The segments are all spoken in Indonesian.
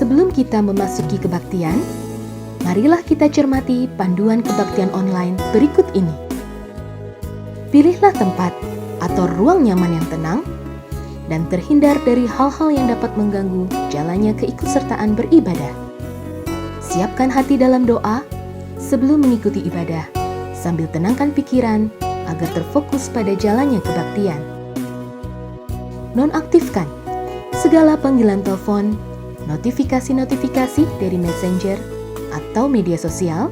Sebelum kita memasuki kebaktian, marilah kita cermati panduan kebaktian online berikut ini. Pilihlah tempat atau ruang nyaman yang tenang dan terhindar dari hal-hal yang dapat mengganggu jalannya keikutsertaan beribadah. Siapkan hati dalam doa sebelum mengikuti ibadah, sambil tenangkan pikiran agar terfokus pada jalannya kebaktian. Nonaktifkan segala panggilan telepon, notifikasi-notifikasi dari messenger atau media sosial,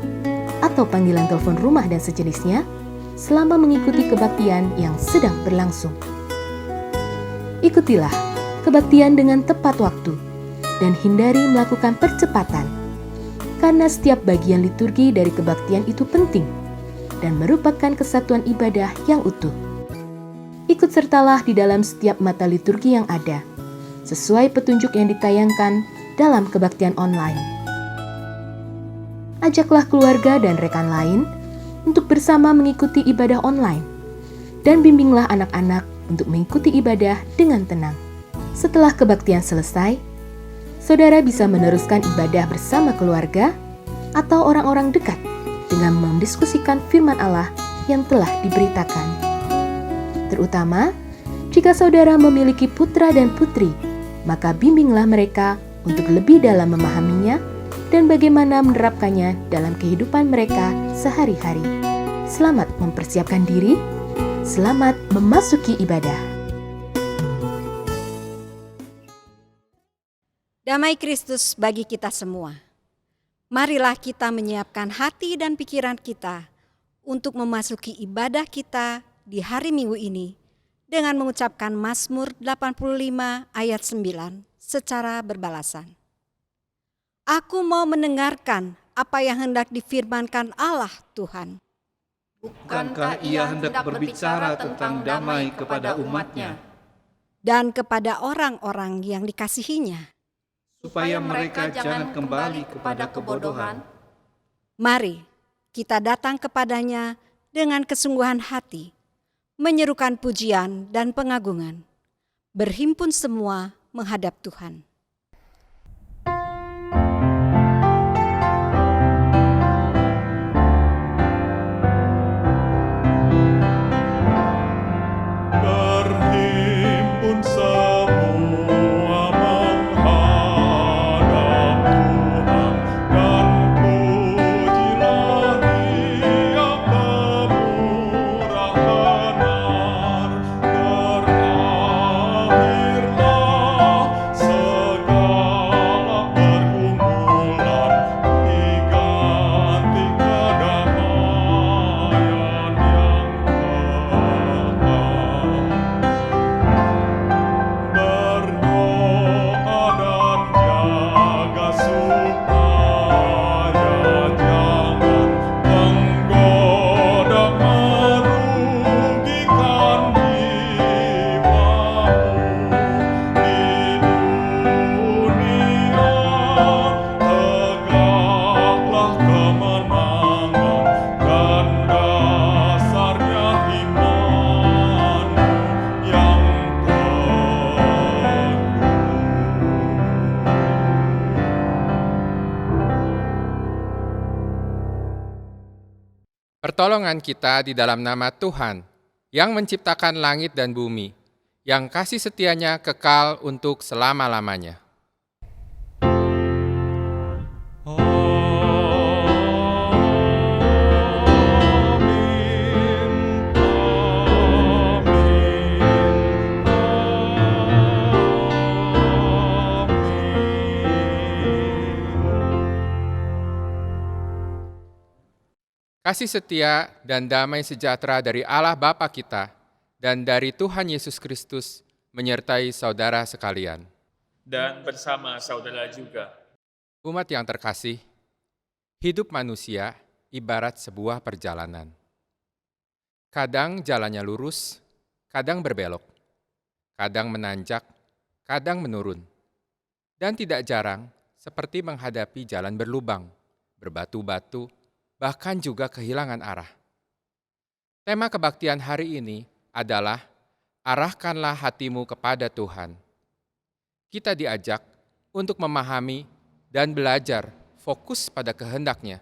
atau panggilan telepon rumah dan sejenisnya selama mengikuti kebaktian yang sedang berlangsung. Ikutilah kebaktian dengan tepat waktu dan hindari melakukan percepatan, karena setiap bagian liturgi dari kebaktian itu penting dan merupakan kesatuan ibadah yang utuh. Ikut sertalah di dalam setiap mata liturgi yang ada, sesuai petunjuk yang ditayangkan dalam kebaktian online. Ajaklah keluarga dan rekan lain untuk bersama mengikuti ibadah online, dan bimbinglah anak-anak untuk mengikuti ibadah dengan tenang. Setelah kebaktian selesai, saudara bisa meneruskan ibadah bersama keluarga atau orang-orang dekat dengan mendiskusikan firman Allah yang telah diberitakan. Terutama, jika saudara memiliki putra dan putri, maka bimbinglah mereka untuk lebih dalam memahaminya dan bagaimana menerapkannya dalam kehidupan mereka sehari-hari. Selamat mempersiapkan diri, selamat memasuki ibadah. Damai Kristus bagi kita semua. Marilah kita menyiapkan hati dan pikiran kita untuk memasuki ibadah kita di hari Minggu ini dengan mengucapkan Mazmur 85 ayat 9 secara berbalasan. Aku mau mendengarkan apa yang hendak difirmankan Allah Tuhan. Bukankah ia hendak berbicara tentang damai kepada umatnya, dan kepada orang-orang yang dikasihinya, supaya mereka jangan kembali kepada kebodohan? Mari kita datang kepadanya dengan kesungguhan hati, menyerukan pujian dan pengagungan, berhimpun semua menghadap Tuhan. Berhimpun semua menghadap Tuhan, dan pujilah Dia pemurah benar. Berakhirlah segala pergumulan, diganti kedamaian yang kekal. Berdoa dan jaga supaya jangan menggoda merugikan jiwamu di dunia. Tegaklah kemenangan dan dasarnya imanmu yang teguh. Pertolongan kita di dalam nama Tuhan, yang menciptakan langit dan bumi, yang kasih setianya kekal untuk selama-lamanya. Kasih setia dan damai sejahtera dari Allah Bapa kita dan dari Tuhan Yesus Kristus menyertai saudara sekalian. dan bersama saudara juga. Umat yang terkasih, hidup manusia ibarat sebuah perjalanan. Kadang jalannya lurus, kadang berbelok, kadang menanjak, kadang menurun. Dan tidak jarang seperti menghadapi jalan berlubang, berbatu-batu, bahkan juga kehilangan arah. Tema kebaktian hari ini adalah arahkanlah hatimu kepada Tuhan. Kita diajak untuk memahami dan belajar fokus pada kehendak-Nya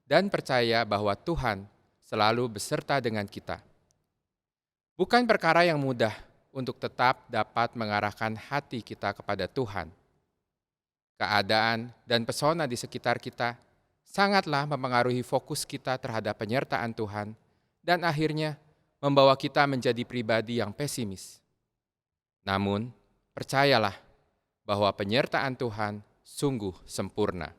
dan percaya bahwa Tuhan selalu beserta dengan kita. Bukan perkara yang mudah untuk tetap dapat mengarahkan hati kita kepada Tuhan. Keadaan dan pesona di sekitar kita sangatlah mempengaruhi fokus kita terhadap penyertaan Tuhan dan akhirnya membawa kita menjadi pribadi yang pesimis. Namun, percayalah bahwa penyertaan Tuhan sungguh sempurna.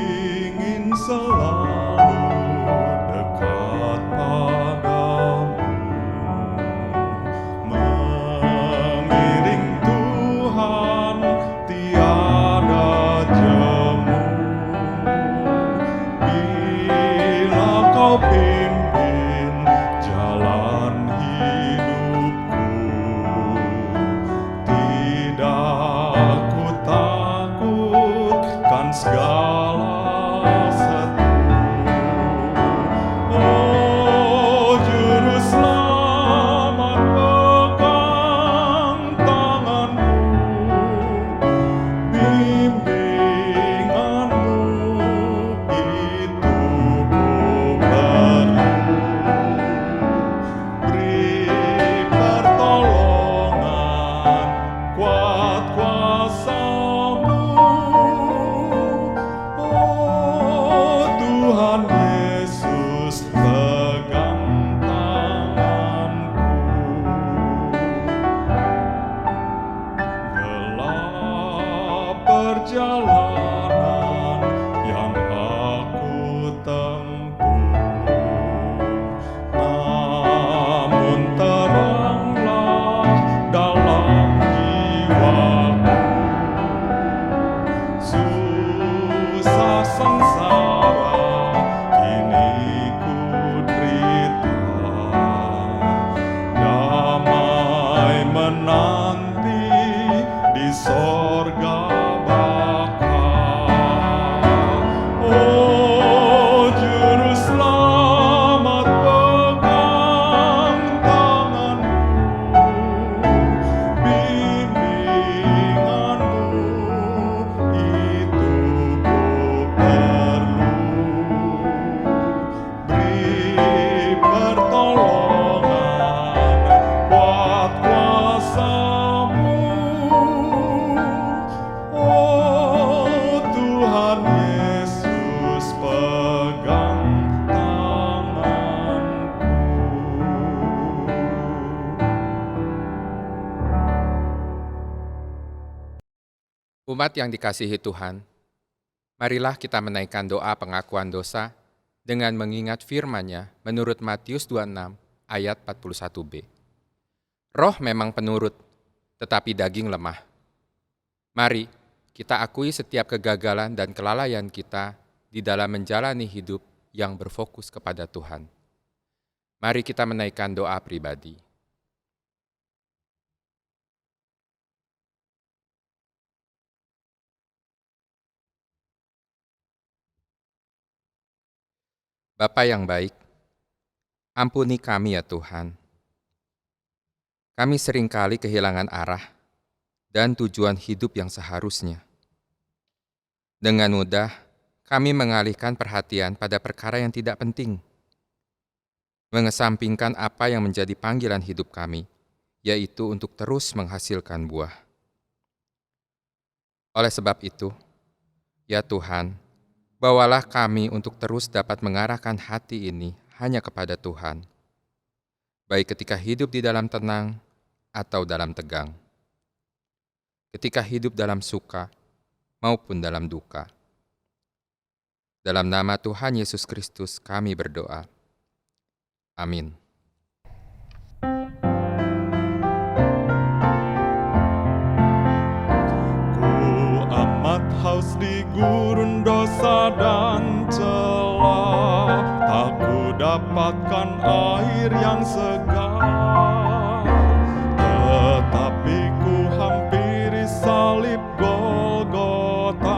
Ingin selalu dekat padamu, mengiring Tuhan tiada jemu. Bila Kau pimpin jalan hidupku, tidak ku takutkan segala setu. Oh Juru Selamat, pegang tanganku, bimbinganmu itu ku perlu. Beri pertolongan, kuat kuasa-Mu. Oh Tuhan Yesus, pegang tanganku. Gelap perjalanan yang aku tempuh, namun teranglah dalam jiwaku. Susah sengsara kini ku derita, damai menanti di sorga baka. Oh Juru Selamat, pegang tanganku, bimbinganmu itu ku perlu. Beri pertolongan, kuat kuasa-Mu. Oh Tuhan Yesus, pegang tanganku. Umat yang dikasihi Tuhan, marilah kita menaikkan doa pengakuan dosa dengan mengingat firman-Nya menurut Matius 26 ayat 41b. Roh memang penurut, tetapi daging lemah. Mari kita akui setiap kegagalan dan kelalaian kita di dalam menjalani hidup yang berfokus kepada Tuhan. Mari kita menaikkan doa pribadi. Bapa yang baik, ampuni kami ya Tuhan. Kami seringkali kehilangan arah dan tujuan hidup yang seharusnya. Dengan mudah, kami mengalihkan perhatian pada perkara yang tidak penting, mengesampingkan apa yang menjadi panggilan hidup kami, yaitu untuk terus menghasilkan buah. Oleh sebab itu, ya Tuhan, bawalah kami untuk terus dapat mengarahkan hati ini hanya kepada Tuhan, baik ketika hidup di dalam tenang atau dalam tegang, ketika hidup dalam suka maupun dalam duka. Dalam nama Tuhan Yesus Kristus kami berdoa. Amin. Ku amat haus di gurun dosa dan celah, tak ku dapatkan air yang segar. Tetapi ku hampiri salib Golgota,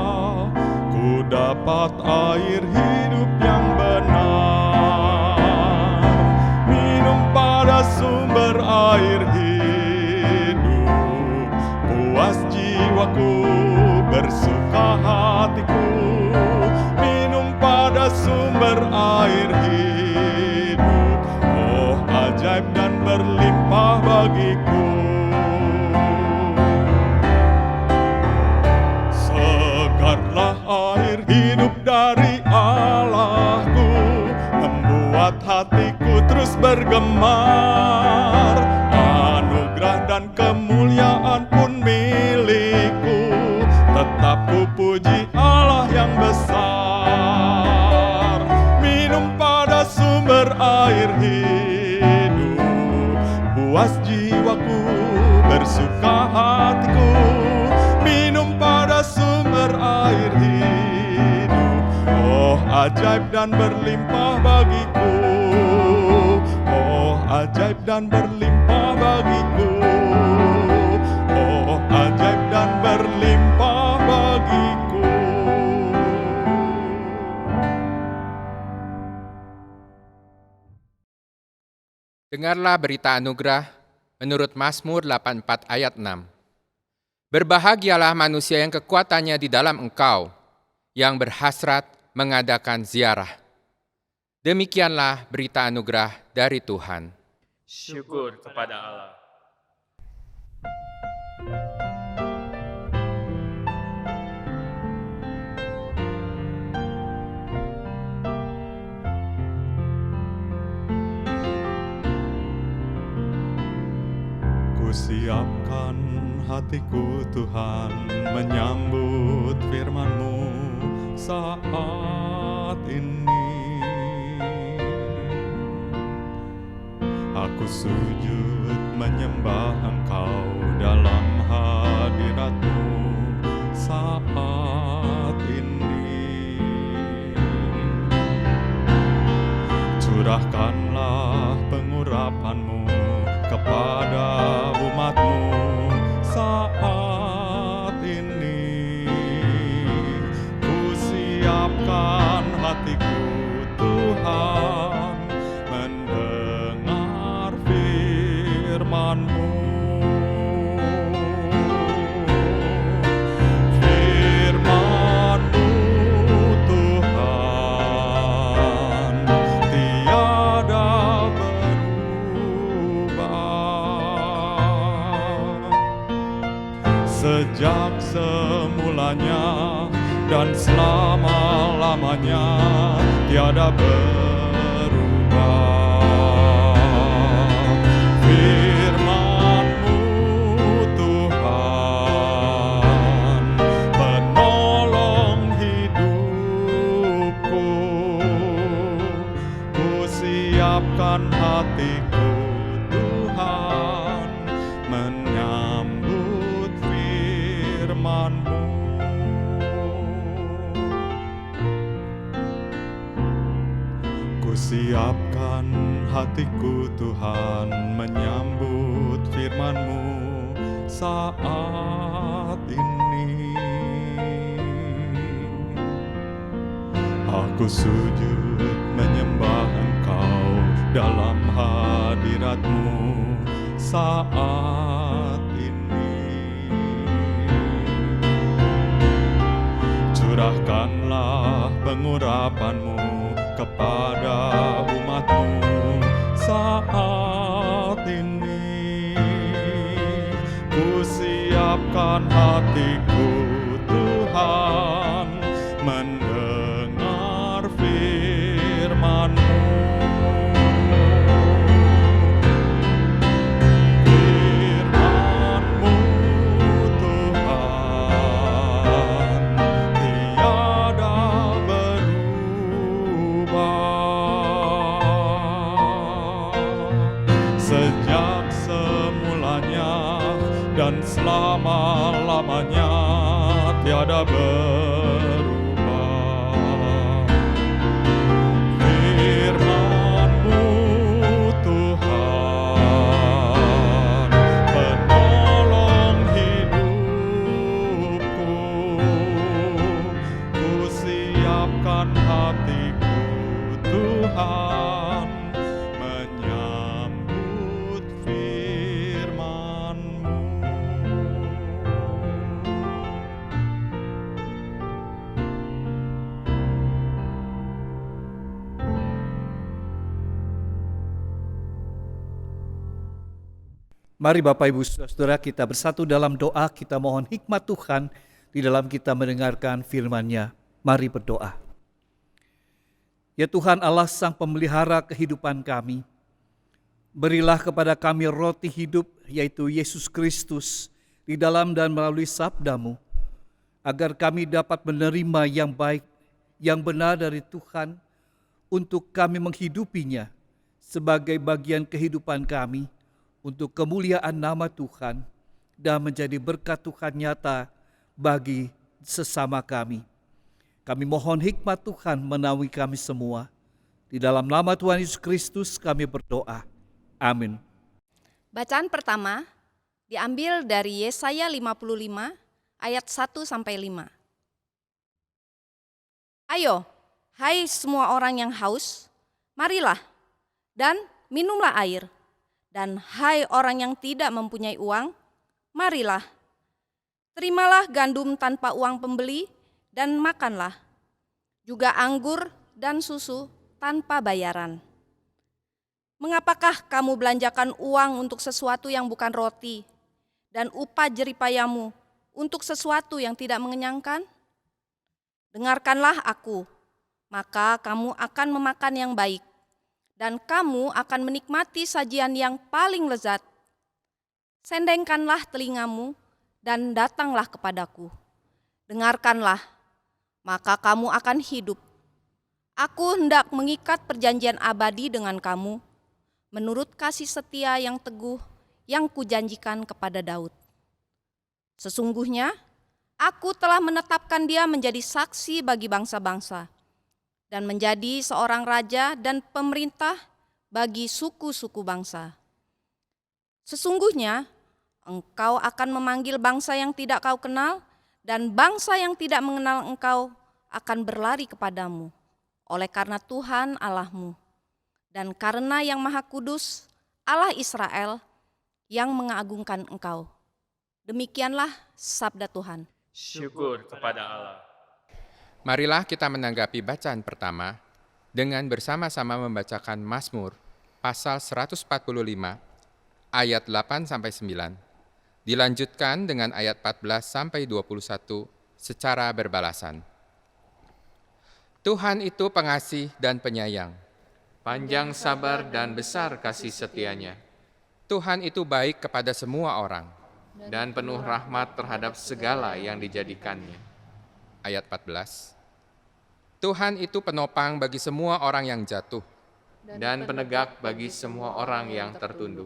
dapat air hidup yang benar. Minum pada sumber air hidup, puas jiwaku, bersuka hatiku. Minum pada sumber air hidup, oh ajaib dan berlimpah bagiku. Segarlah air hidup dari Allahku, membuat hatiku terus bergemar. Anugerah dan kemuliaan pun milikku, tetap ku puji Allah yang besar. Minum pada sumber air hidup, puas jiwaku, bersuka hatiku. Minum pada sumber air hidup, oh ajaib dan berlimpah bagiku. Oh ajaib dan berlimpah bagiku. Oh ajaib dan berlimpah bagiku. Dengarlah berita anugerah menurut Mazmur 84 ayat 6. Berbahagialah manusia yang kekuatannya di dalam Engkau, yang berhasrat mengadakan ziarah. Demikianlah berita anugerah dari Tuhan. Syukur kepada Allah. Kusiapkan hatiku Tuhan menyambut firman-Mu saat ini. Aku sujud menyembah Engkau dalam hadirat-Mu saat ini. Curahkanlah pengurapan-Mu kepada umat-Mu saat ini. Kusiapkan hatiku Tuhan mendengar firman-Mu. Firman-Mu Tuhan tiada berubah. Sejak semulanya dan selama-lamanya tiada berubah. Firman-Mu Tuhan penolong hidupku. Kusiapkan hatiku Tuhan menyambut firman-Mu. Kusiapkan hatiku Tuhan menyambut firman-Mu saat ini. Aku sujud menyembah Engkau dalam hadirat-Mu saat ini. Curahkanlah pengurapan-Mu kepada umat-Mu saat ini. Kusiapkan hatiku Tuhan mendengar firman-Mu. Firman-Mu Tuhan tiada berubah. Sejak semulanya dan selama-lamanya tiada berubah. Firman-Mu Tuhan penolong hidupku. Kusiapkan Tuhan menyambut firman-Mu. Mari Bapak Ibu Saudara kita bersatu dalam doa, kita mohon hikmat Tuhan di dalam kita mendengarkan firman-Nya. Mari berdoa. Ya Tuhan Allah Sang Pemelihara kehidupan kami, berilah kepada kami roti hidup yaitu Yesus Kristus di dalam dan melalui sabda-Mu, agar kami dapat menerima yang baik, yang benar dari Tuhan untuk kami menghidupinya sebagai bagian kehidupan kami, untuk kemuliaan nama Tuhan dan menjadi berkat Tuhan nyata bagi sesama kami. Kami mohon hikmat Tuhan menaungi kami semua. Di dalam nama Tuhan Yesus Kristus kami berdoa. Amin. Bacaan pertama diambil dari Yesaya 55 ayat 1-5. Ayo, hai semua orang yang haus, marilah dan minumlah air. Dan hai orang yang tidak mempunyai uang, marilah, terimalah gandum tanpa uang pembeli dan makanlah, juga anggur dan susu tanpa bayaran. Mengapakah kamu belanjakan uang untuk sesuatu yang bukan roti, dan upah jeripayamu untuk sesuatu yang tidak mengenyangkan? Dengarkanlah aku, maka kamu akan memakan yang baik, dan kamu akan menikmati sajian yang paling lezat. Sendengkanlah telingamu dan datanglah kepadaku. Dengarkanlah, maka kamu akan hidup. Aku hendak mengikat perjanjian abadi dengan kamu, menurut kasih setia yang teguh yang kujanjikan kepada Daud. Sesungguhnya, aku telah menetapkan dia menjadi saksi bagi bangsa-bangsa, dan menjadi seorang raja dan pemerintah bagi suku-suku bangsa. Sesungguhnya engkau akan memanggil bangsa yang tidak kau kenal, dan bangsa yang tidak mengenal engkau akan berlari kepadamu, oleh karena Tuhan Allahmu, dan karena Yang Maha Kudus, Allah Israel, yang mengagungkan engkau. Demikianlah sabda Tuhan. Syukur kepada Allah. Marilah kita menanggapi bacaan pertama dengan bersama-sama membacakan Mazmur pasal 145 ayat 8-9. Dilanjutkan dengan ayat 14-21 secara berbalasan. Tuhan itu pengasih dan penyayang. Panjang sabar dan besar kasih setianya, Tuhan itu baik kepada semua orang. dan penuh rahmat terhadap segala yang dijadikannya. Ayat 14. Tuhan itu penopang bagi semua orang yang jatuh. Dan penegak bagi semua orang yang tertunduk.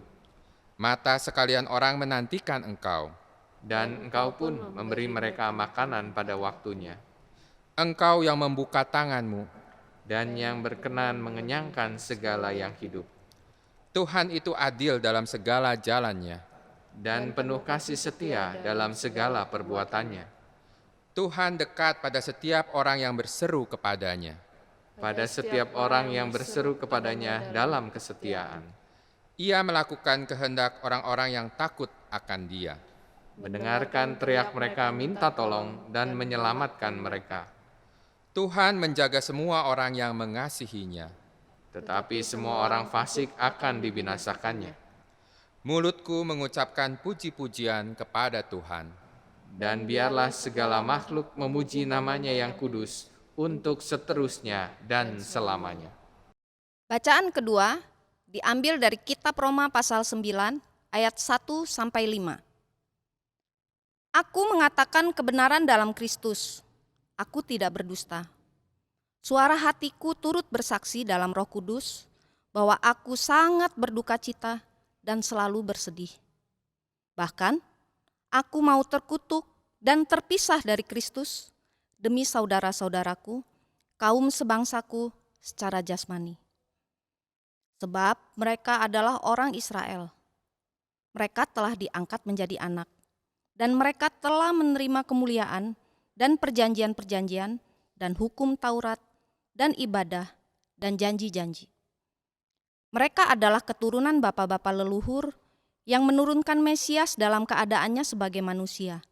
Mata sekalian orang menantikan Engkau. Dan Engkau pun memberi mereka makanan pada waktunya. Engkau yang membuka tangan-Mu. Dan yang berkenan mengenyangkan segala yang hidup. Tuhan itu adil dalam segala jalannya. Dan penuh kasih setia dalam segala perbuatannya. Tuhan dekat pada setiap orang yang berseru kepadanya. Pada setiap orang yang berseru kepadanya dalam kesetiaan. Ia melakukan kehendak orang-orang yang takut akan Dia. Mendengarkan teriak mereka minta tolong dan menyelamatkan mereka. Tuhan menjaga semua orang yang mengasihinya. Tetapi semua orang fasik akan dibinasakannya. Mulutku mengucapkan puji-pujian kepada Tuhan. Dan biarlah segala makhluk memuji namanya yang kudus untuk seterusnya dan selamanya. Bacaan kedua diambil dari kitab Roma pasal 9 ayat 1-5. Aku mengatakan kebenaran dalam Kristus. Aku tidak berdusta. Suara hatiku turut bersaksi dalam Roh Kudus bahwa aku sangat berduka cita dan selalu bersedih. Bahkan aku mau terkutuk dan terpisah dari Kristus demi saudara-saudaraku, kaum sebangsaku secara jasmani. Sebab mereka adalah orang Israel. Mereka telah diangkat menjadi anak, dan mereka telah menerima kemuliaan dan perjanjian-perjanjian dan hukum Taurat dan ibadah dan janji-janji. Mereka adalah keturunan bapa-bapa leluhur yang menurunkan Mesias dalam keadaannya sebagai manusia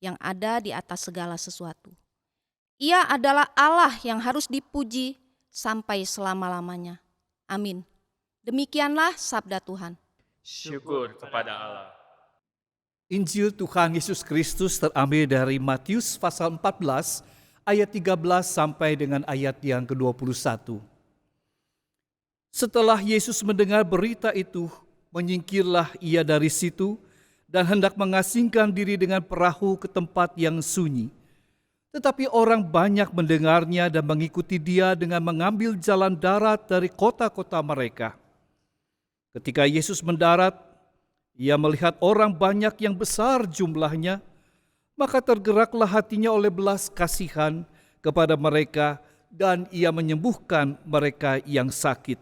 yang ada di atas segala sesuatu. Ia adalah Allah yang harus dipuji sampai selama-lamanya. Amin. Demikianlah sabda Tuhan. Syukur kepada Allah. Injil Tuhan Yesus Kristus terambil dari Matius pasal 14 ayat 13 sampai dengan ayat yang ke-21. Setelah Yesus mendengar berita itu, menyingkirlah ia dari situ dan hendak mengasingkan diri dengan perahu ke tempat yang sunyi. Tetapi orang banyak mendengarnya dan mengikuti dia dengan mengambil jalan darat dari kota-kota mereka. Ketika Yesus mendarat, ia melihat orang banyak yang besar jumlahnya, maka tergeraklah hatinya oleh belas kasihan kepada mereka dan ia menyembuhkan mereka yang sakit.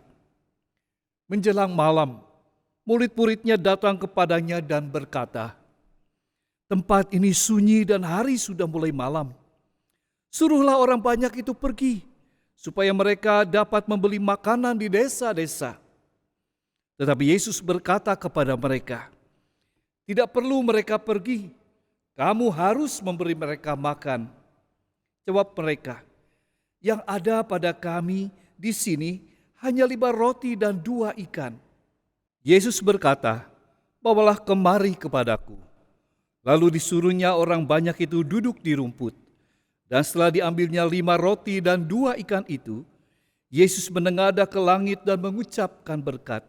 Menjelang malam, murid-muridnya datang kepadanya dan berkata, "Tempat ini sunyi dan hari sudah mulai malam. Suruhlah orang banyak itu pergi, supaya mereka dapat membeli makanan di desa-desa." Tetapi Yesus berkata kepada mereka, "Tidak perlu mereka pergi, kamu harus memberi mereka makan." Jawab mereka, "Yang ada pada kami di sini hanya 5 roti dan 2 ikan." Yesus berkata, "Bawalah kemari kepadaku." Lalu disuruhnya orang banyak itu duduk di rumput. Dan setelah diambilnya 5 roti dan 2 ikan itu, Yesus menengadah ke langit dan mengucapkan berkat.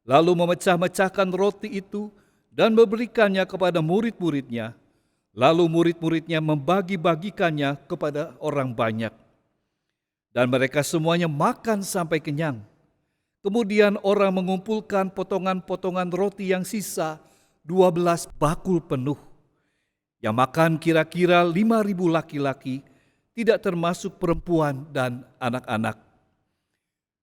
Lalu memecah-mecahkan roti itu dan memberikannya kepada murid-muridnya. Lalu murid-muridnya membagi-bagikannya kepada orang banyak. Dan mereka semuanya makan sampai kenyang. Kemudian orang mengumpulkan potongan-potongan roti yang sisa 12 bakul penuh. Yang makan kira-kira 5.000 laki-laki, tidak termasuk perempuan dan anak-anak.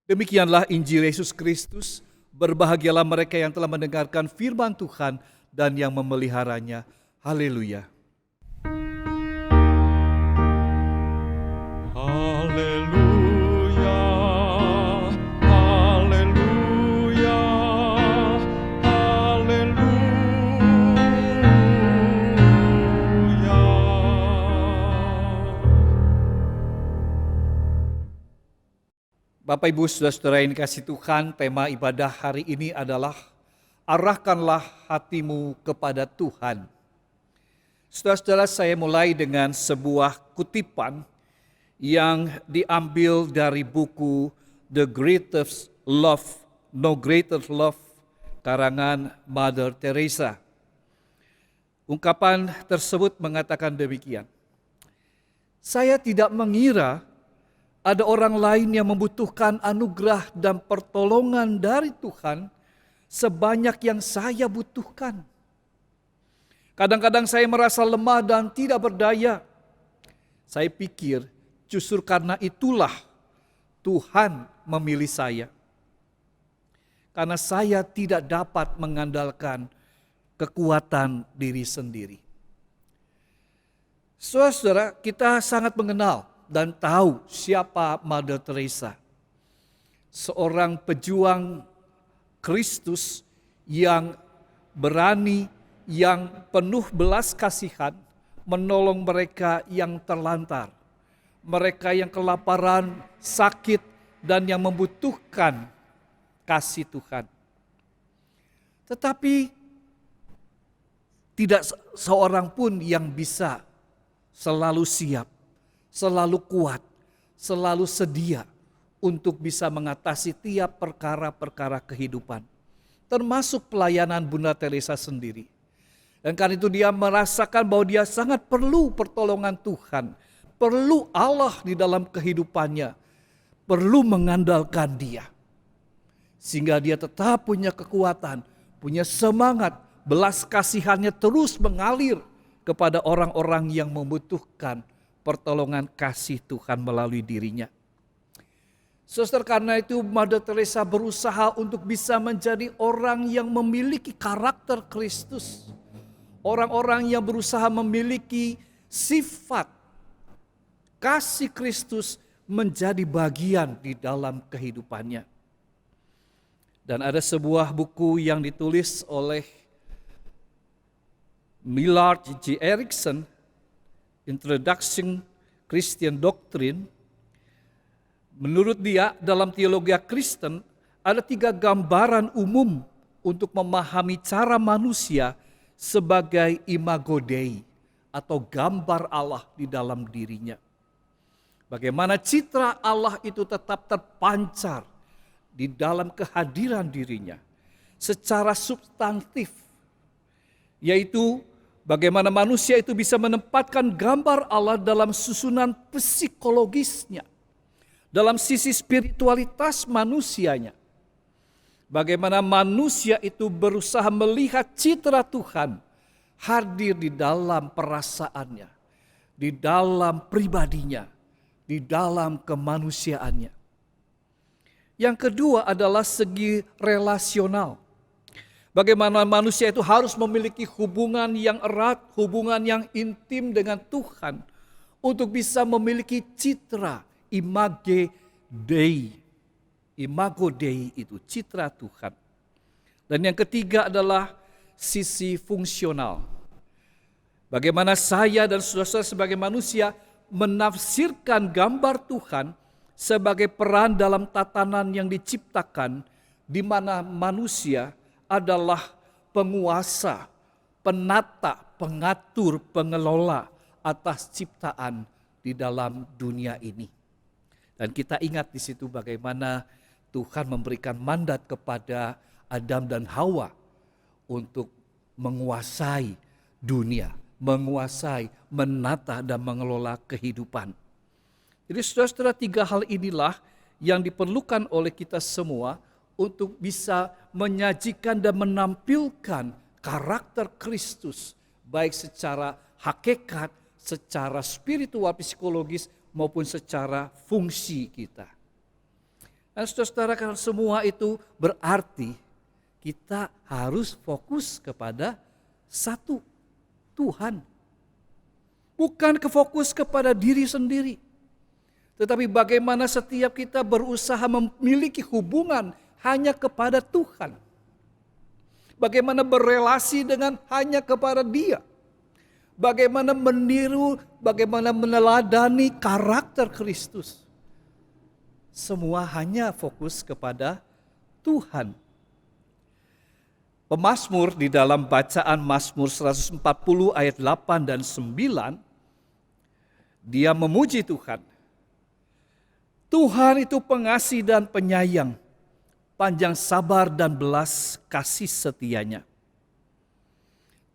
Demikianlah Injil Yesus Kristus. Berbahagialah mereka yang telah mendengarkan firman Tuhan dan yang memeliharanya. Haleluya. Haleluya, haleluya, haleluya. Bapak, Ibu, Saudara-saudara yang dikasihi Tuhan, tema ibadah hari ini adalah arahkanlah hatimu kepada Tuhan. Saudara-saudara, saya mulai dengan sebuah kutipan yang diambil dari buku The Greatest Love, No Greater Love, karangan Mother Teresa. Ungkapan tersebut mengatakan demikian, "Saya tidak mengira ada orang lain yang membutuhkan anugerah dan pertolongan dari Tuhan sebanyak yang saya butuhkan. Kadang-kadang saya merasa lemah dan tidak berdaya. Saya pikir justru karena itulah Tuhan memilih saya. Karena saya tidak dapat mengandalkan kekuatan diri sendiri." Saudara-saudara, kita sangat mengenal dan tahu siapa Mother Teresa. Seorang pejuang Kristus yang berani, yang penuh belas kasihan, menolong mereka yang terlantar, mereka yang kelaparan, sakit, dan yang membutuhkan kasih Tuhan. Tetapi tidak seorang pun yang bisa selalu siap, selalu kuat, selalu sedia untuk bisa mengatasi tiap perkara-perkara kehidupan. Termasuk pelayanan Bunda Teresa sendiri. Dan karena itu dia merasakan bahwa dia sangat perlu pertolongan Tuhan. Perlu Allah di dalam kehidupannya. Perlu mengandalkan dia. Sehingga dia tetap punya kekuatan, punya semangat, belas kasihannya terus mengalir kepada orang-orang yang membutuhkan pertolongan kasih Tuhan melalui dirinya. Saudara, karena itu Mother Teresa berusaha untuk bisa menjadi orang yang memiliki karakter Kristus. Orang-orang yang berusaha memiliki sifat kasih Kristus menjadi bagian di dalam kehidupannya. Dan ada sebuah buku yang ditulis oleh Millard J. Erickson, Introduction Christian Doctrine. Menurut dia, dalam teologi Kristen ada 3 gambaran umum untuk memahami cara manusia sebagai imago Dei atau gambar Allah di dalam dirinya. Bagaimana citra Allah itu tetap terpancar di dalam kehadiran dirinya secara substantif, yaitu bagaimana manusia itu bisa menempatkan gambar Allah dalam susunan psikologisnya, dalam sisi spiritualitas manusianya. Bagaimana manusia itu berusaha melihat citra Tuhan hadir di dalam perasaannya, di dalam pribadinya, di dalam kemanusiaannya. Yang kedua adalah segi relasional. Bagaimana manusia itu harus memiliki hubungan yang erat, hubungan yang intim dengan Tuhan untuk bisa memiliki citra imago Dei. Imago Dei itu citra Tuhan. Dan yang ketiga adalah sisi fungsional. Bagaimana saya dan saudara-saudara sebagai manusia menafsirkan gambar Tuhan sebagai peran dalam tatanan yang diciptakan, di mana manusia adalah penguasa, penata, pengatur, pengelola atas ciptaan di dalam dunia ini. Dan kita ingat di situ bagaimana Tuhan memberikan mandat kepada Adam dan Hawa untuk menguasai dunia, menguasai, menata dan mengelola kehidupan. Jadi saudara-saudara, 3 hal inilah yang diperlukan oleh kita semua untuk bisa menyajikan dan menampilkan karakter Kristus, baik secara hakikat, secara spiritual, psikologis, maupun secara fungsi kita. Dan saudara-saudara, karena semua itu berarti kita harus fokus kepada satu, Tuhan. Bukan fokus kepada diri sendiri. Tetapi bagaimana setiap kita berusaha memiliki hubungan hanya kepada Tuhan. Bagaimana berelasi dengan hanya kepada Dia. Bagaimana meniru, bagaimana meneladani karakter Kristus. Semua hanya fokus kepada Tuhan. Pemazmur di dalam bacaan Mazmur 140 ayat 8 dan 9, dia memuji Tuhan. Tuhan itu pengasih dan penyayang, panjang sabar dan belas kasih setianya.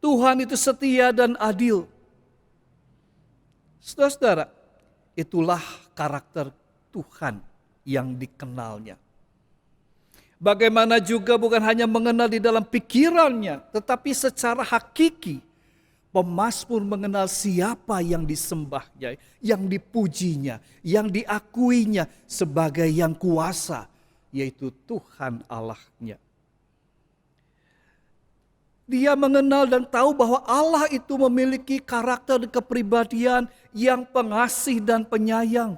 Tuhan itu setia dan adil. Saudara-saudara, itulah karakter Tuhan yang dikenalnya. Bagaimana juga bukan hanya mengenal di dalam pikirannya, tetapi secara hakiki pemazmur mengenal siapa yang disembahnya, yang dipujinya, yang diakuinya sebagai yang kuasa, yaitu Tuhan Allahnya. Dia mengenal dan tahu bahwa Allah itu memiliki karakter dan kepribadian yang pengasih dan penyayang,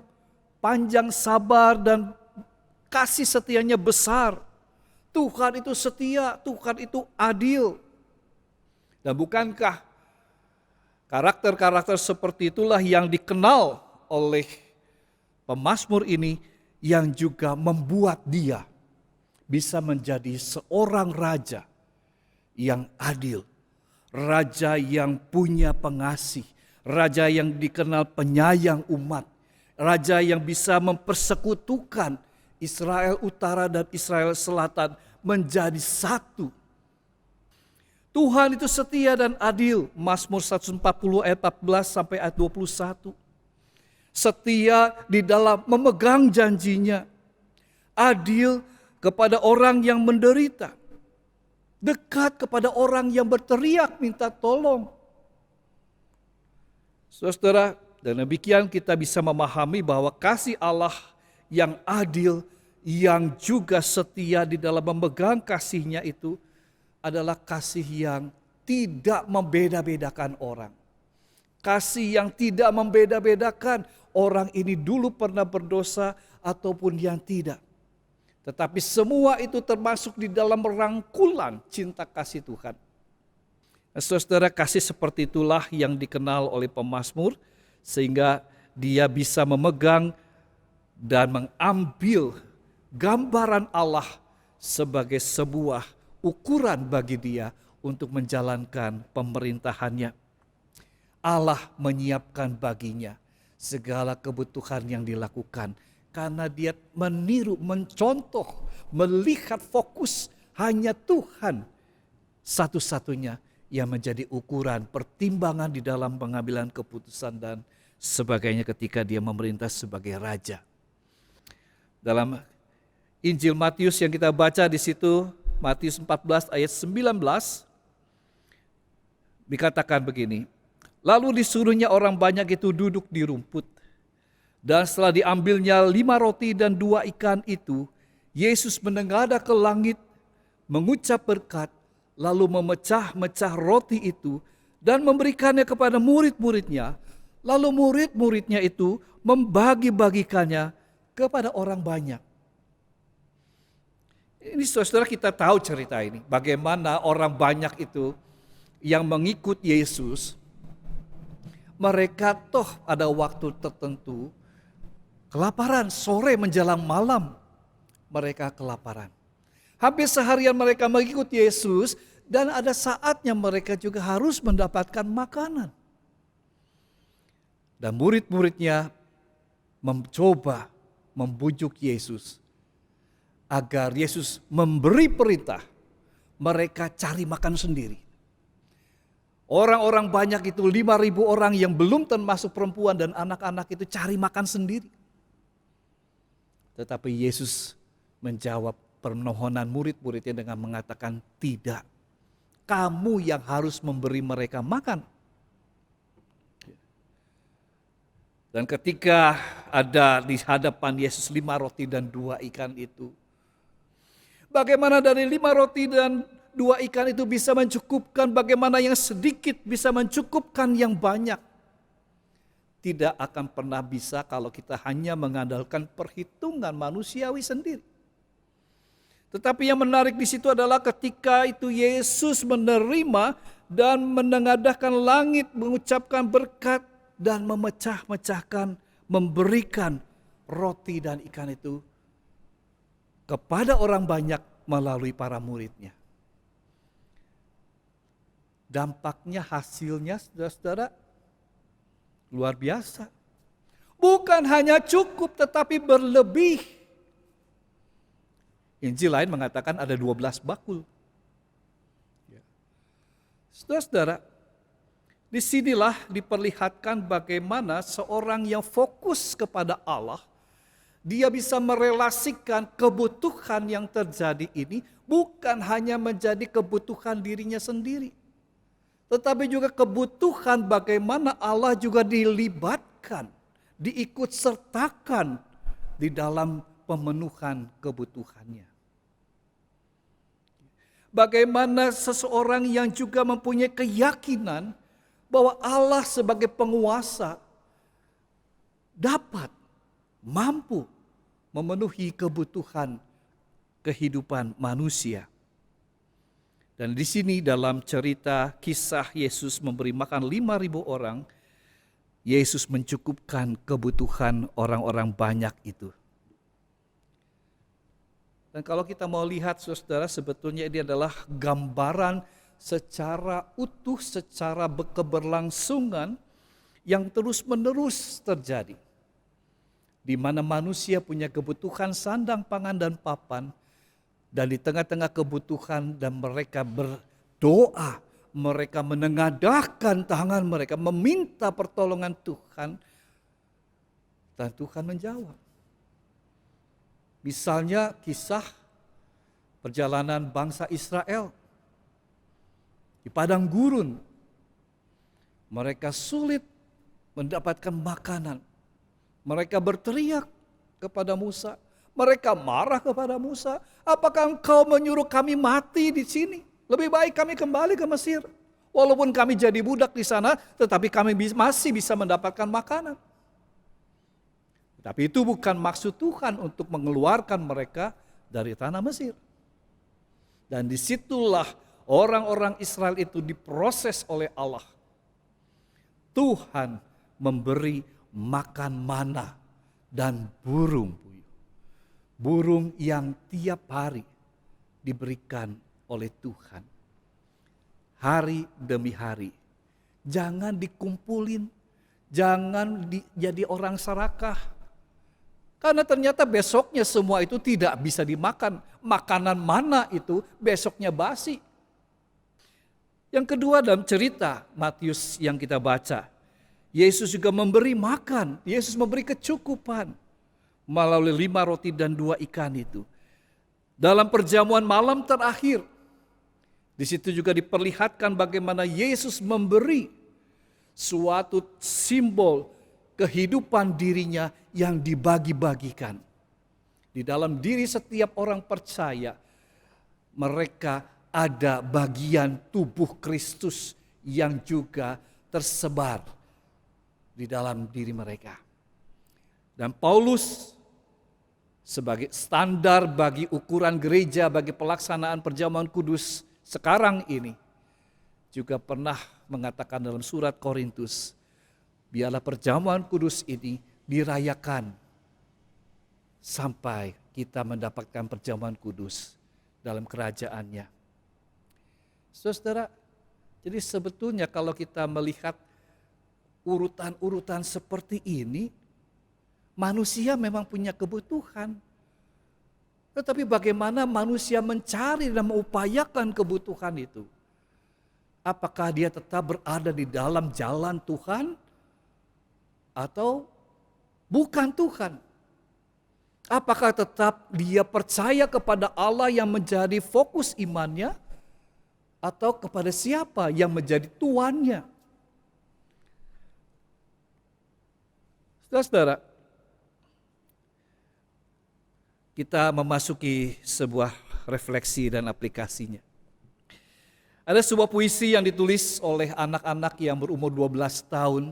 panjang sabar dan kasih setianya besar. Tuhan itu setia, Tuhan itu adil. Dan bukankah karakter-karakter seperti itulah yang dikenal oleh pemazmur ini yang juga membuat dia bisa menjadi seorang raja yang adil, raja yang punya pengasih, raja yang dikenal penyayang umat, raja yang bisa mempersekutukan Israel Utara dan Israel Selatan menjadi satu. Tuhan itu setia dan adil. Mazmur 140 ayat 14 sampai ayat 21. Setia di dalam memegang janjinya. Adil kepada orang yang menderita. Dekat kepada orang yang berteriak minta tolong. Saudara, dan demikian kita bisa memahami bahwa kasih Allah yang adil, yang juga setia di dalam memegang kasihnya itu adalah kasih yang tidak membeda-bedakan orang. Kasih yang tidak membeda-bedakan orang ini dulu pernah berdosa ataupun yang tidak. Tetapi semua itu termasuk di dalam rangkulan cinta kasih Tuhan. Saudara, kasih seperti itulah yang dikenal oleh pemazmur, sehingga dia bisa memegang dan mengambil gambaran Allah sebagai sebuah ukuran bagi dia untuk menjalankan pemerintahannya. Allah menyiapkan baginya segala kebutuhan yang dilakukan, karena dia meniru, mencontoh, melihat fokus hanya Tuhan satu-satunya yang menjadi ukuran pertimbangan di dalam pengambilan keputusan dan sebagainya ketika dia memerintah sebagai raja. Dalam Injil Matius yang kita baca di situ, Matius 14 ayat 19, dikatakan begini, lalu disuruhnya orang banyak itu duduk di rumput. Dan setelah diambilnya 5 roti dan 2 ikan itu, Yesus menengadah ke langit, mengucap berkat, lalu memecah-mecah roti itu dan memberikannya kepada murid-muridnya. Lalu murid-muridnya itu membagi-bagikannya kepada orang banyak. Ini saudara, kita tahu cerita ini, bagaimana orang banyak itu yang mengikut Yesus, mereka toh ada waktu tertentu kelaparan, sore menjelang malam mereka kelaparan. Hampir seharian mereka mengikut Yesus dan ada saatnya mereka juga harus mendapatkan makanan. Dan murid-muridnya mencoba membujuk Yesus agar Yesus memberi perintah mereka cari makan sendiri. Orang-orang banyak itu 5.000 orang yang belum termasuk perempuan dan anak-anak itu cari makan sendiri. Tetapi Yesus menjawab permohonan murid-muridnya dengan mengatakan, tidak, kamu yang harus memberi mereka makan. Dan ketika ada di hadapan Yesus 5 roti dan 2 ikan itu, bagaimana dari 5 roti dan 2 ikan itu bisa mencukupkan, bagaimana yang sedikit bisa mencukupkan yang banyak. Tidak akan pernah bisa kalau kita hanya mengandalkan perhitungan manusiawi sendiri. Tetapi yang menarik di situ adalah ketika itu Yesus menerima dan menengadahkan langit, mengucapkan berkat dan memecah-mecahkan, memberikan roti dan ikan itu kepada orang banyak melalui para muridnya. Dampaknya, hasilnya, saudara-saudara, luar biasa. Bukan hanya cukup tetapi berlebih. Injil lain mengatakan ada 12 bakul. Saudara-saudara, disinilah diperlihatkan bagaimana seorang yang fokus kepada Allah, dia bisa merelasikan kebutuhan yang terjadi ini bukan hanya menjadi kebutuhan dirinya sendiri, tetapi juga kebutuhan bagaimana Allah juga dilibatkan, diikut sertakan di dalam pemenuhan kebutuhannya. Bagaimana seseorang yang juga mempunyai keyakinan bahwa Allah sebagai penguasa dapat, mampu memenuhi kebutuhan kehidupan manusia. Dan di sini dalam cerita kisah Yesus memberi makan 5.000 orang, Yesus mencukupkan kebutuhan orang-orang banyak itu. Dan kalau kita mau lihat saudara, sebetulnya ini adalah gambaran secara utuh, secara keberlangsungan yang terus-menerus terjadi. Di mana manusia punya kebutuhan sandang, pangan, dan papan. Dan di tengah-tengah kebutuhan dan mereka berdoa, mereka menengadahkan tangan mereka, meminta pertolongan Tuhan. Dan Tuhan menjawab. Misalnya kisah perjalanan bangsa Israel di padang gurun. Mereka sulit mendapatkan makanan. Mereka berteriak kepada Musa. Mereka marah kepada Musa. Apakah engkau menyuruh kami mati di sini? Lebih baik kami kembali ke Mesir. Walaupun kami jadi budak di sana, tetapi kami masih bisa mendapatkan makanan. Tapi itu bukan maksud Tuhan untuk mengeluarkan mereka dari tanah Mesir. Dan disitulah orang-orang Israel itu diproses oleh Allah. Tuhan memberi makan mana dan burung puyuh. Burung yang tiap hari diberikan oleh Tuhan. Hari demi hari. Jangan dikumpulin, jangan jadi orang serakah. Karena ternyata besoknya semua itu tidak bisa dimakan. Makanan mana itu besoknya basi. Yang kedua dalam cerita Matius yang kita baca, Yesus juga memberi makan, Yesus memberi kecukupan melalui 5 roti dan 2 ikan itu. Dalam perjamuan malam terakhir, di situ juga diperlihatkan bagaimana Yesus memberi suatu simbol kehidupan dirinya yang dibagi-bagikan. Di dalam diri setiap orang percaya, mereka ada bagian tubuh Kristus yang juga tersebar di dalam diri mereka. Dan Paulus sebagai standar bagi ukuran gereja, bagi pelaksanaan perjamuan kudus sekarang ini, juga pernah mengatakan dalam surat Korintus, biarlah perjamuan kudus ini dirayakan sampai kita mendapatkan perjamuan kudus dalam kerajaannya. Saudara, jadi sebetulnya kalau kita melihat urutan-urutan seperti ini, manusia memang punya kebutuhan. Tetapi bagaimana manusia mencari dan mengupayakan kebutuhan itu? Apakah dia tetap berada di dalam jalan Tuhan atau bukan Tuhan? Apakah tetap dia percaya kepada Allah yang menjadi fokus imannya atau kepada siapa yang menjadi tuannya? Saudara-saudara, kita memasuki sebuah refleksi dan aplikasinya. Ada sebuah puisi yang ditulis oleh anak-anak yang berumur 12 tahun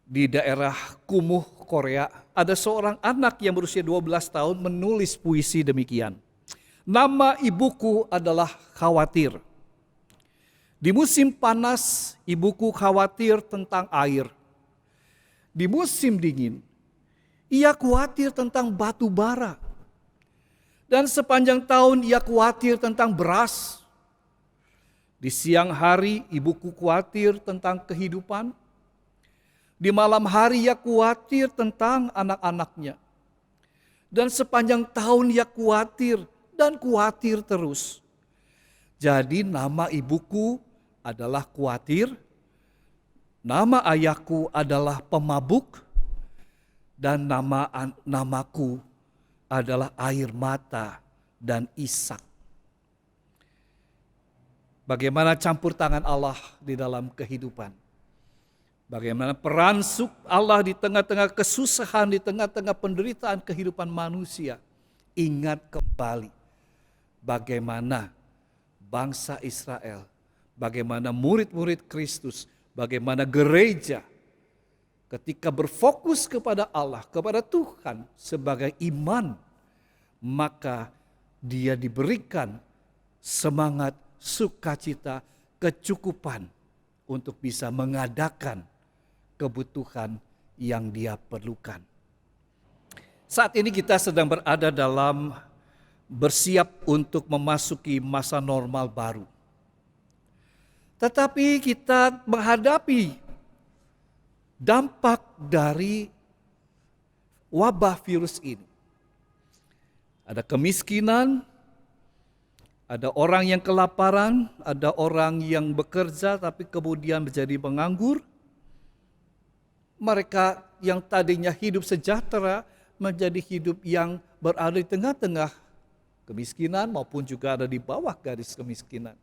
di daerah Kumuh, Korea. Ada seorang anak yang berusia 12 tahun menulis puisi demikian. Nama ibuku adalah khawatir. Di musim panas, ibuku khawatir tentang air. Di musim dingin, ia khawatir tentang batu bara. Dan sepanjang tahun ia khawatir tentang beras. Di siang hari ibuku khawatir tentang kehidupan. Di malam hari ia khawatir tentang anak-anaknya. Dan sepanjang tahun ia khawatir dan khawatir terus. Jadi nama ibuku adalah khawatir. Nama ayahku adalah pemabuk. Dan namaku adalah air mata dan isak. Bagaimana campur tangan Allah di dalam kehidupan. Bagaimana peran Allah di tengah-tengah kesusahan, di tengah-tengah penderitaan kehidupan manusia. Ingat kembali bagaimana bangsa Israel, bagaimana murid-murid Kristus, bagaimana gereja ketika berfokus kepada Allah, kepada Tuhan sebagai iman, maka dia diberikan semangat, sukacita, kecukupan untuk bisa mengadakan kebutuhan yang dia perlukan. Saat ini kita sedang berada dalam bersiap untuk memasuki masa normal baru. Tetapi kita menghadapi dampak dari wabah virus ini. Ada kemiskinan, ada orang yang kelaparan, ada orang yang bekerja tapi kemudian menjadi penganggur. Mereka yang tadinya hidup sejahtera menjadi hidup yang berada di tengah-tengah kemiskinan maupun juga ada di bawah garis kemiskinan.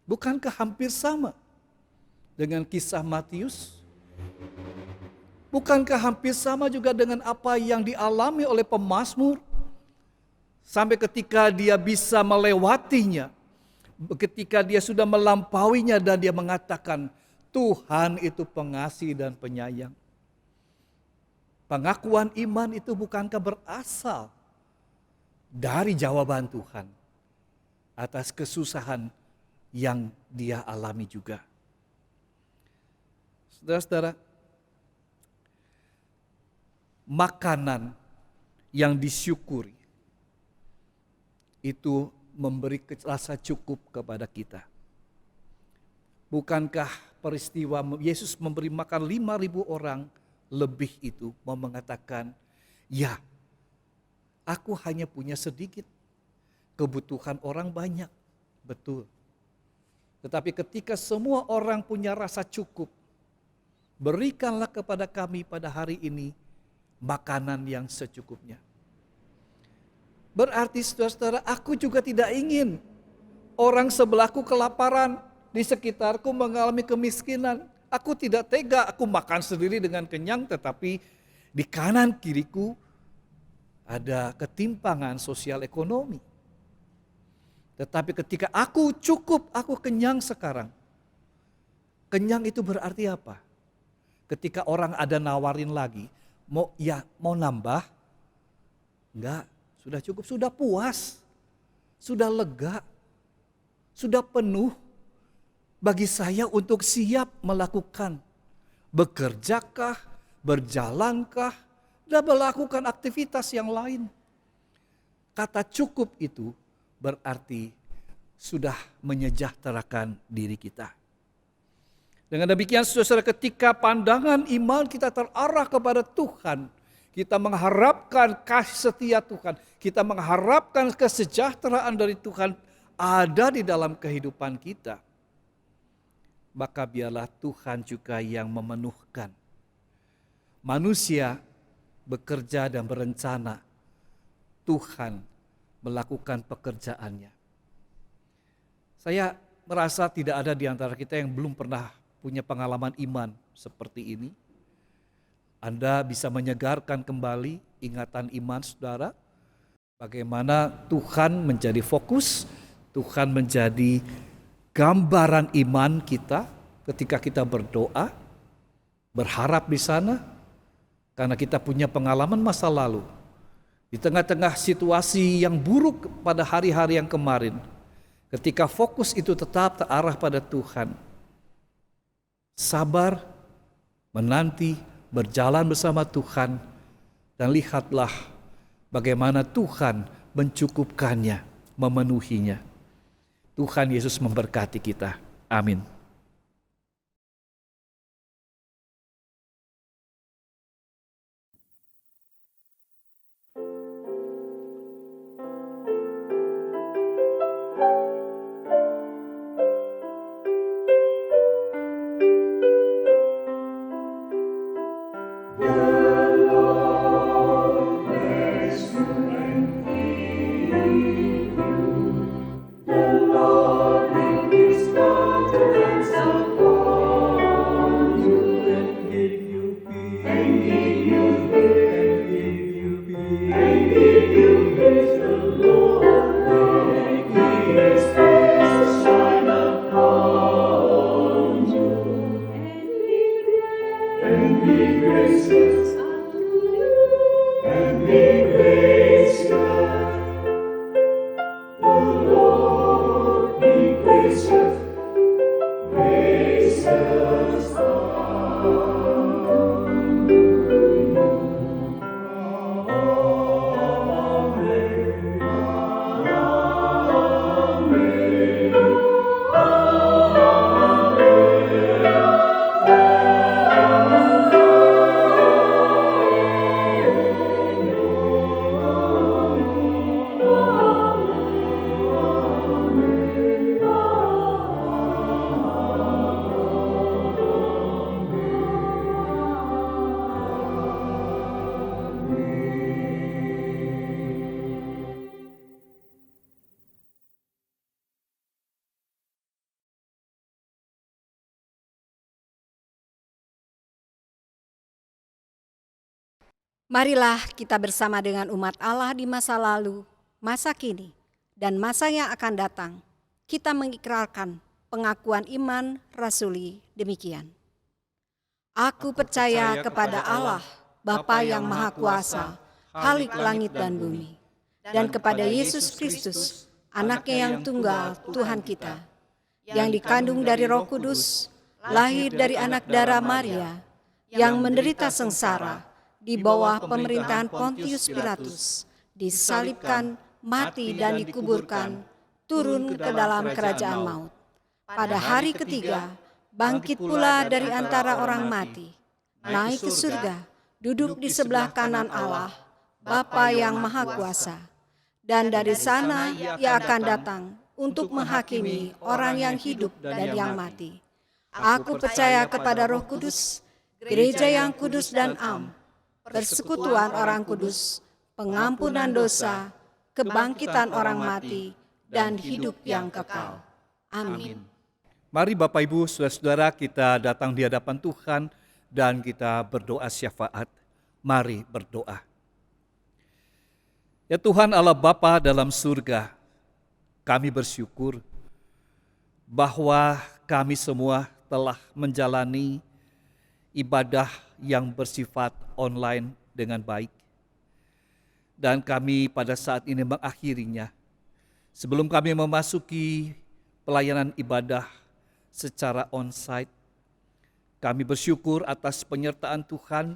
Bukankah hampir sama dengan kisah Matius? Bukankah hampir sama juga dengan apa yang dialami oleh pemazmur? Sampai ketika dia bisa melewatinya, Ketika dia sudah melampauinya dan dia mengatakan, Tuhan itu pengasih dan penyayang. Pengakuan iman itu bukankah berasal dari jawaban Tuhan atas kesusahan yang dia alami juga. Saudara-saudara, makanan yang disyukuri itu memberi rasa cukup kepada kita. Bukankah peristiwa Yesus memberi makan 5.000 orang lebih itu mau mengatakan, ya, aku hanya punya sedikit, kebutuhan orang banyak, betul. Tetapi ketika semua orang punya rasa cukup, berikanlah kepada kami pada hari ini makanan yang secukupnya. Berarti saudara-saudara, aku juga tidak ingin orang sebelahku kelaparan, di sekitarku mengalami kemiskinan. Aku tidak tega, aku makan sendiri dengan kenyang, tetapi di kanan kiriku ada ketimpangan sosial ekonomi. Tetapi ketika aku cukup, aku kenyang sekarang. Kenyang itu berarti apa? Ketika orang ada nawarin lagi, mau nambah? Enggak, sudah cukup, sudah puas, sudah lega, sudah penuh. Bagi saya untuk siap melakukan, bekerjakah, berjalankah, dan melakukan aktivitas yang lain. Kata cukup itu berarti sudah menyejahterakan diri kita. Dengan demikian saudara, ketika pandangan iman kita terarah kepada Tuhan, kita mengharapkan kasih setia Tuhan, kita mengharapkan kesejahteraan dari Tuhan ada di dalam kehidupan kita. Maka biarlah Tuhan juga yang memenuhkan. Manusia bekerja dan berencana, Tuhan melakukan pekerjaannya. Saya merasa tidak ada di antara kita yang belum pernah punya pengalaman iman seperti ini. Anda bisa menyegarkan kembali ingatan iman saudara, bagaimana Tuhan menjadi fokus, Tuhan menjadi gambaran iman kita ketika kita berdoa, berharap di sana, karena kita punya pengalaman masa lalu. Di tengah-tengah situasi yang buruk pada hari-hari yang kemarin, ketika fokus itu tetap terarah pada Tuhan, sabar, menanti, berjalan bersama Tuhan, dan lihatlah bagaimana Tuhan mencukupkannya, memenuhinya. Tuhan Yesus memberkati kita. Amin. Marilah kita bersama dengan umat Allah di masa lalu, masa kini, dan masa yang akan datang, kita mengikrarkan pengakuan iman rasuli demikian. Aku percaya kepada Allah, Bapa yang Maha Kuasa, Khalik langit dan bumi, dan kepada Yesus Kristus, anaknya yang tunggal, Tuhan kita, yang dikandung dari Roh Kudus, lahir dari anak darah Maria, yang menderita sengsara di bawah pemerintahan Pontius Pilatus, disalibkan, mati dan dikuburkan, turun ke dalam kerajaan maut. Pada hari ketiga, bangkit pula dari antara orang mati, naik ke surga, duduk di sebelah kanan Allah, Bapa yang Maha Kuasa. Dan dari sana ia akan datang untuk menghakimi orang yang hidup dan yang mati. Aku percaya kepada Roh Kudus, gereja yang kudus dan am, persekutuan orang kudus, pengampunan dosa, kebangkitan orang mati, dan hidup yang kekal. Amin. Mari Bapak Ibu, saudara-saudara, kita datang di hadapan Tuhan dan kita berdoa syafaat. Mari berdoa. Ya Tuhan Allah Bapa dalam surga, kami bersyukur bahwa kami semua telah menjalani ibadah yang bersifat online dengan baik. Dan kami pada saat ini mengakhirinya. Sebelum kami memasuki pelayanan ibadah secara onsite, kami bersyukur atas penyertaan Tuhan,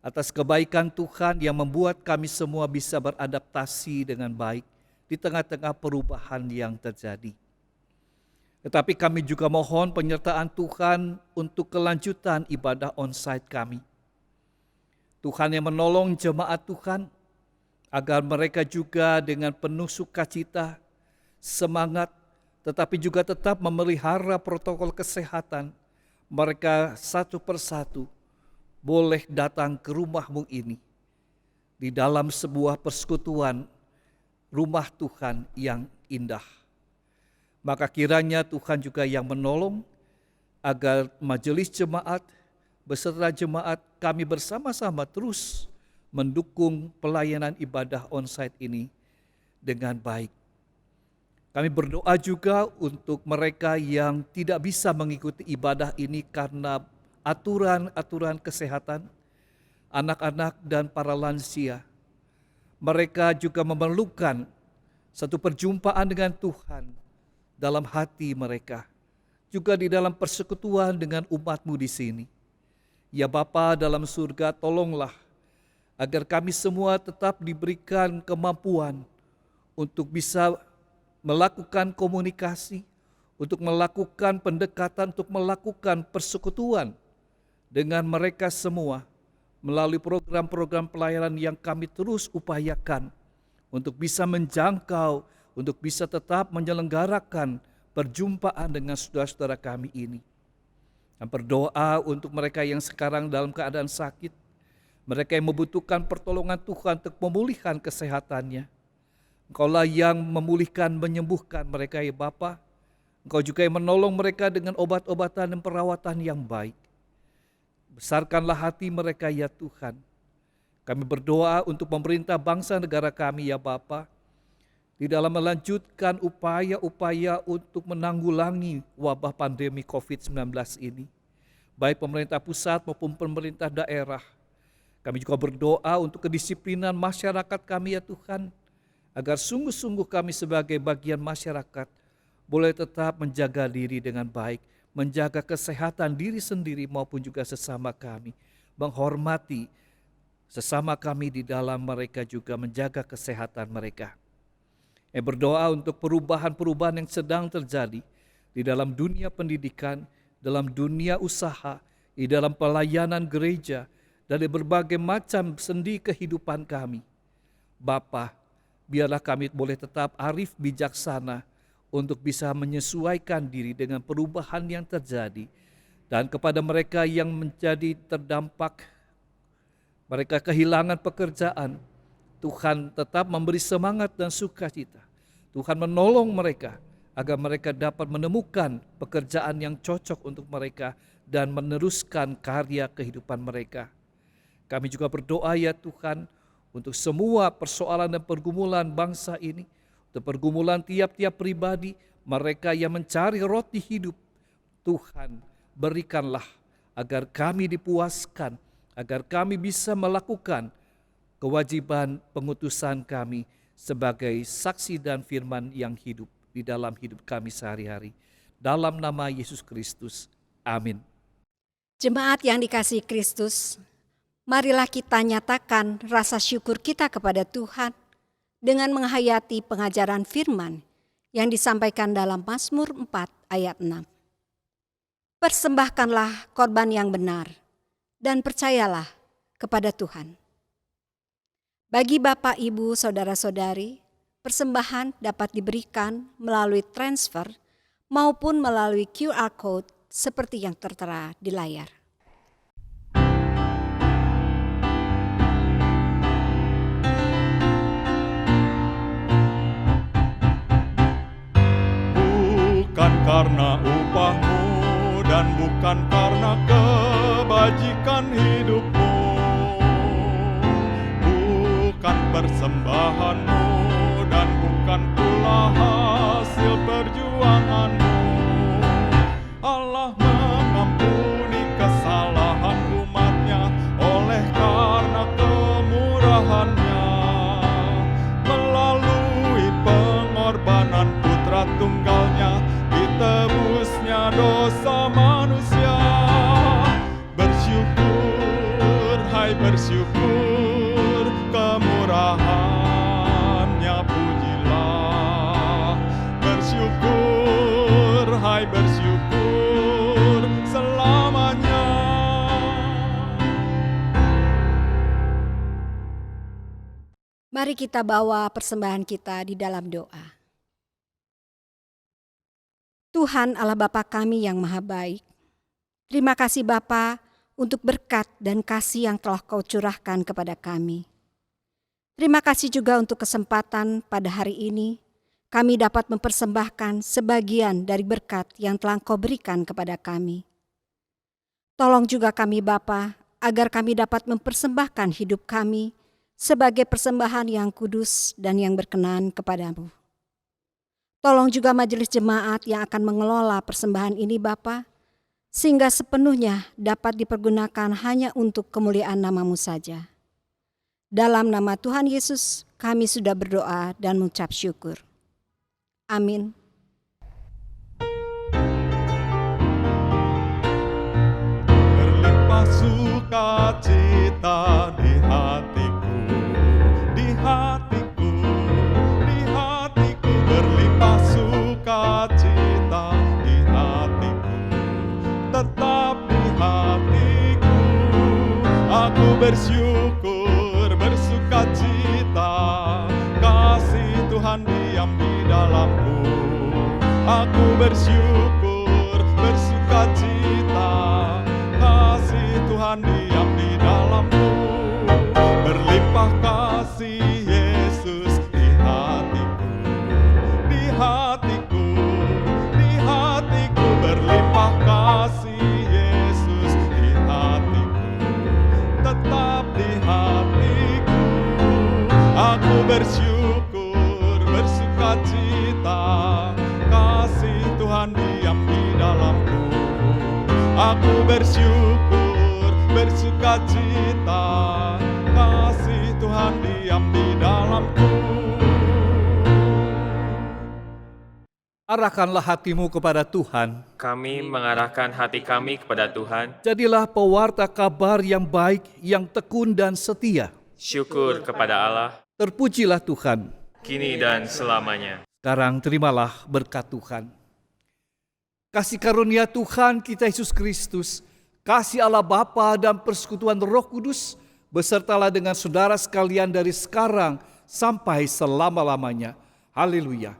atas kebaikan Tuhan yang membuat kami semua bisa beradaptasi dengan baik di tengah-tengah perubahan yang terjadi. Tetapi kami juga mohon penyertaan Tuhan untuk kelanjutan ibadah onsite kami. Tuhan yang menolong jemaat Tuhan, agar mereka juga dengan penuh sukacita, semangat, tetapi juga tetap memelihara protokol kesehatan. Mereka satu persatu boleh datang ke rumah-Mu ini di dalam sebuah persekutuan rumah Tuhan yang indah. Maka kiranya Tuhan juga yang menolong agar majelis jemaat beserta jemaat kami bersama-sama terus mendukung pelayanan ibadah onsite ini dengan baik. Kami berdoa juga untuk mereka yang tidak bisa mengikuti ibadah ini karena aturan-aturan kesehatan, anak-anak dan para lansia. Mereka juga memerlukan satu perjumpaan dengan Tuhan dalam hati mereka, juga di dalam persekutuan dengan umat-Mu di sini. Ya Bapa dalam surga, tolonglah agar kami semua tetap diberikan kemampuan untuk bisa melakukan komunikasi, untuk melakukan pendekatan, untuk melakukan persekutuan dengan mereka semua melalui program-program pelayanan yang kami terus upayakan untuk bisa menjangkau, untuk bisa tetap menyelenggarakan perjumpaan dengan saudara-saudara kami ini. Dan berdoa untuk mereka yang sekarang dalam keadaan sakit, mereka yang membutuhkan pertolongan Tuhan untuk pemulihan kesehatannya. Engkaulah yang memulihkan, menyembuhkan mereka ya Bapa. Engkau juga yang menolong mereka dengan obat-obatan dan perawatan yang baik. Besarkanlah hati mereka ya Tuhan. Kami berdoa untuk pemerintah bangsa negara kami ya Bapa, di dalam melanjutkan upaya-upaya untuk menanggulangi wabah pandemi COVID-19 ini. Baik pemerintah pusat maupun pemerintah daerah. Kami juga berdoa untuk kedisiplinan masyarakat kami ya Tuhan, agar sungguh-sungguh kami sebagai bagian masyarakat boleh tetap menjaga diri dengan baik, menjaga kesehatan diri sendiri maupun juga sesama kami, menghormati sesama kami di dalam mereka juga menjaga kesehatan mereka. Berdoa untuk perubahan-perubahan yang sedang terjadi di dalam dunia pendidikan, dalam dunia usaha, di dalam pelayanan gereja, dan di berbagai macam sendi kehidupan kami. Bapa, biarlah kami boleh tetap arif bijaksana untuk bisa menyesuaikan diri dengan perubahan yang terjadi. Dan kepada mereka yang menjadi terdampak, mereka kehilangan pekerjaan, Tuhan tetap memberi semangat dan sukacita. Tuhan menolong mereka agar mereka dapat menemukan pekerjaan yang cocok untuk mereka dan meneruskan karya kehidupan mereka. Kami juga berdoa ya Tuhan, untuk semua persoalan dan pergumulan bangsa ini, untuk pergumulan tiap-tiap pribadi mereka yang mencari roti hidup. Tuhan, berikanlah agar kami dipuaskan, agar kami bisa melakukan kewajiban pengutusan kami sebagai saksi dan firman yang hidup di dalam hidup kami sehari-hari. Dalam nama Yesus Kristus, amin. Jemaat yang dikasihi Kristus, marilah kita nyatakan rasa syukur kita kepada Tuhan dengan menghayati pengajaran firman yang disampaikan dalam Mazmur 4 ayat 6. Persembahkanlah korban yang benar dan percayalah kepada Tuhan. Bagi Bapak, Ibu, Saudara-saudari, persembahan dapat diberikan melalui transfer maupun melalui QR Code seperti yang tertera di layar. Bukan karena upahmu dan bukan karena kebajikan hidupmu, bukan persembahanmu dan bukan pula hasil perjuanganmu. Allah mengampuni kesalahan umatnya oleh karena kemurahannya. Melalui pengorbanan putra tunggalnya, ditebusnya dosa manusia. Bersyukur, hai bersyukur, kemurahannya pujilah. Bersyukur, hai bersyukur, selamanya. Mari kita bawa persembahan kita di dalam doa. Tuhan Allah Bapa kami yang maha baik, terima kasih Bapa untuk berkat dan kasih yang telah Kau curahkan kepada kami. Terima kasih juga untuk kesempatan pada hari ini kami dapat mempersembahkan sebagian dari berkat yang telah Kau berikan kepada kami. Tolong juga kami Bapa agar kami dapat mempersembahkan hidup kami sebagai persembahan yang kudus dan yang berkenan kepadamu. Tolong juga majelis jemaat yang akan mengelola persembahan ini Bapa, sehingga sepenuhnya dapat dipergunakan hanya untuk kemuliaan nama-Mu saja. Dalam nama Tuhan Yesus kami sudah berdoa dan mengucap syukur. Amin. Berlimpah sukacita di hatiku, di hatiku, di hatiku. Berlimpah sukacita di hatiku, tetap di hatiku. Aku bersyukur, bersukacita, kasih Tuhan diam di dalamku. Aku bersyukur, bersukacita, kasih Tuhan diam di dalamku. Berlimpah kasih Yesus di hatiku, di hatiku, di hatiku. Berlimpah kasih Yesus di hatiku, tetap di hatiku. Aku bersyukur, bersukacita, kasih Tuhan diam di dalamku. Aku bersyukur, bersukacita, kasih Tuhan diam di dalamku. Arahkanlah hatimu kepada Tuhan. Kami mengarahkan hati kami kepada Tuhan. Jadilah pewarta kabar yang baik, yang tekun dan setia. Syukur kepada Allah, Terpujilah Tuhan. kini dan selamanya. Sekarang terimalah berkat Tuhan. Kasih karunia Tuhan kita Yesus Kristus, kasih Allah Bapa dan persekutuan Roh Kudus, besertalah dengan saudara sekalian dari sekarang sampai selama-lamanya. Haleluya.